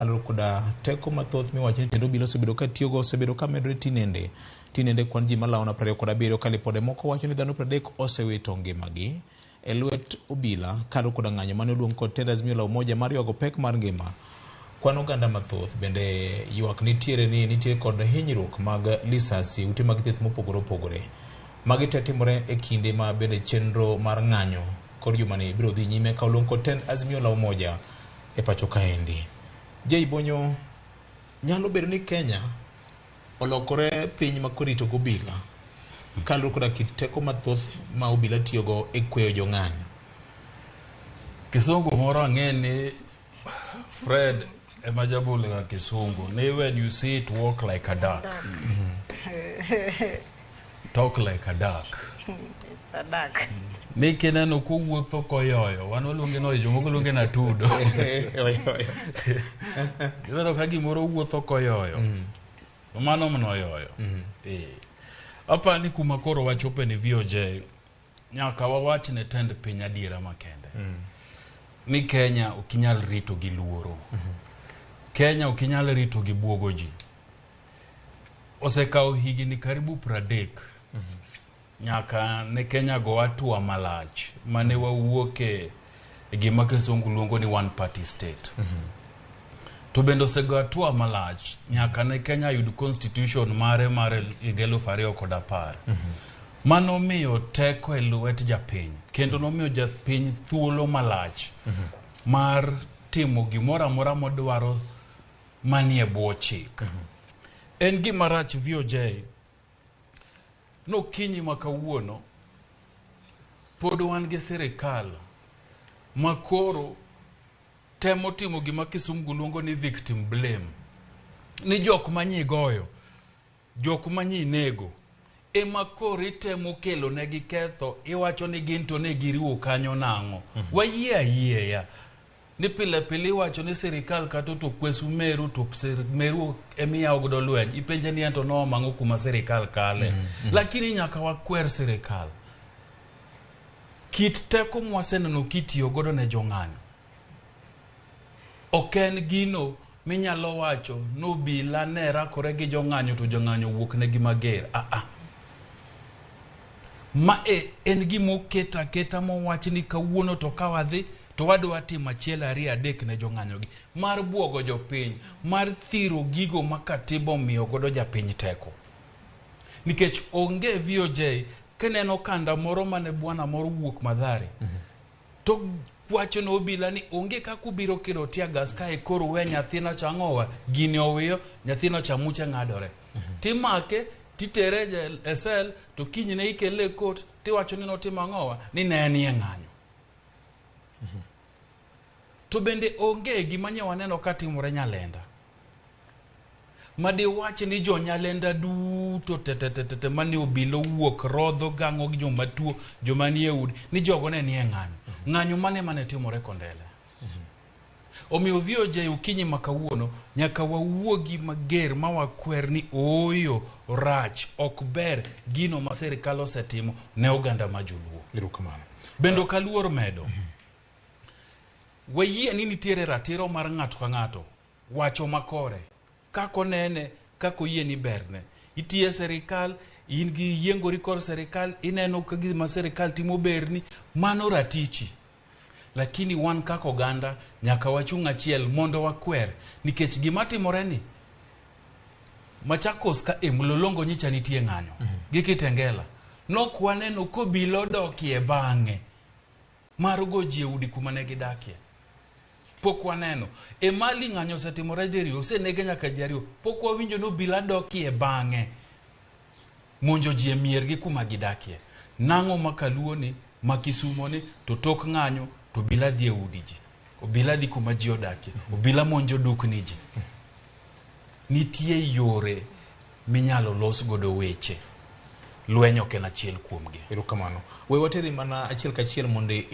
kuda teko mathoth miwacho ni tendo obila osebedo ka tiyogo osebedo ka medore tinende kwan ji malawo na 27 ka lipode moko wacho ni dhano 30 osewito ngimagi e lwet obila kalo kuda ng'anyo mane oluong kod tend azimio la umoja mar ywago pek mar ngima kwan oganda mathoth bende ywak nitie kod hinyruok mag lisasi ute mag thieth mopogore opogore magi te timore e kinde ma bende chenro mar ng'anyo kod jumani biro dhi nyime ka oluong kod tend azimio la umoja e pacho kaendi. Bonyo, nyalo bedo ni Kenya olokore piny makorito gobila kaluwore koda kit teko mathoth ma obila tiyogo e kweyo jong'anyo. Kisungu moro ang'e ni Fred emajabul ga kisungu ni when you see it walk like a duck, talk like a duck. It's a duck. Ni kineno kuwuotho koyoyo, wan waluonge no jomoko luonge na tudo. Kineno ka gimoro wuotho koyoyo. Mano mnoyoyo. Apa ni kuma koro wachope ni VOJ nyaka wawach ne tend piny adiera makende. Ni Kenya okinyal rito gi luoro. Kenya okinyal rito gi buogo ji. Osekawo higini karibu 30. Nyaka ne Kenya go atua malach mane wawuoke gima kisungu luongo ni one party state. To bendo osego atua malach nyaka ne Kenya yud constitution mare 2010. Mano miyo teko e lwet japiny kendo nomiyo japiny thuolo malach mar timo gimoro amora modwaro manie bwo chik. En gima rach VOJ no kinyi makawuono pod wan gi sirikal makoro temo timo gima kisungu luongo ni victim blame. Ni jok manyi goyo, jok manyi nego ema koro itemo kelo negi ketho, iwacho ni gin to ne giriwo kanyo nang'o. Wayie ayieya ni pile pile iwacho ni sirikal kato to kwesu meru to meru emiyawo godo lweny. Ipenje ni ento no mang'o kuma sirikal kale. Lakini nyaka wakwer sirikal. Kit teko mwaseneno kitiyo godo ne jong'anyo. Oken gino minyalo wacho no bila ne rakore gi jong'anyo to jong'anyo wuok ne gima ger. Ma en gimo keta mowach ni kawuono to kawadhi to wadwa timo achiel 2 3 ne jong'anyo gi mar buogo jopiny, mar thiro gigo makatiba miyo godo japiny teko. Nikech onge VOJ keneno kanda moro mane bwana moro wuok Madhare to wacho no obila ni onge kakubiro kiro tia gas ka koro we nyathina chang'owa gini owiyo nyathino chamuche ng'adore. Timake titere e sel to kinyne ikele kot tiwacho ni notimo ang'owa ni ne nie ng'anyo. To bende onge gima nyawaneno katimore Nyalenda. Madi wache ni jo Nyalenda duto te mane obilo wuok rodho gang'o gi joma tuo joma nie udi ni jogo ne nie ng'anyo. Ng'anyo mane timore Kondele. Omiyo VOJ ukinyi makawuono nyaka wawuogi mager ma wakwer ni oyo rach ok ber gino ma sirikal osetimo ne oganda majuluo. Erokamano. Bendo kaluor medo. Wayie ni nitiere ratiro mar ng'ato ka ng'ato wacho makore kako nene kako yie ni berne. Itie sirikal in gi yiengori kor sirikal ineno ka gima sirikal timo berni mano ratichi. Lakini wan kako oganda nyaka wachung' achiel mondo wakwer nikech gima timore ni Machakos ka Mlolongo nyicha nitie ng'anyo gi Kitengela nok waneno kobilo dokie bang'e mar goji e udi kuma ne gidakie. Pok waneno Mali ng'anyo setimore deri osenege nyaka jariyo pok wawinjo no bila dokie bang'e monjo ji e miergi kuma gidakie. Nang'o makaluo ni makisumo ni to tok ng'anyo to bila dhi e udi ji, obila dhi kuma ji odakie, obila monjo dukni ji. Nitie yore minyalo los godo weche. Lweny ok en achiel kuomgi. Erokamano. We wateri mana achiel kachiel monde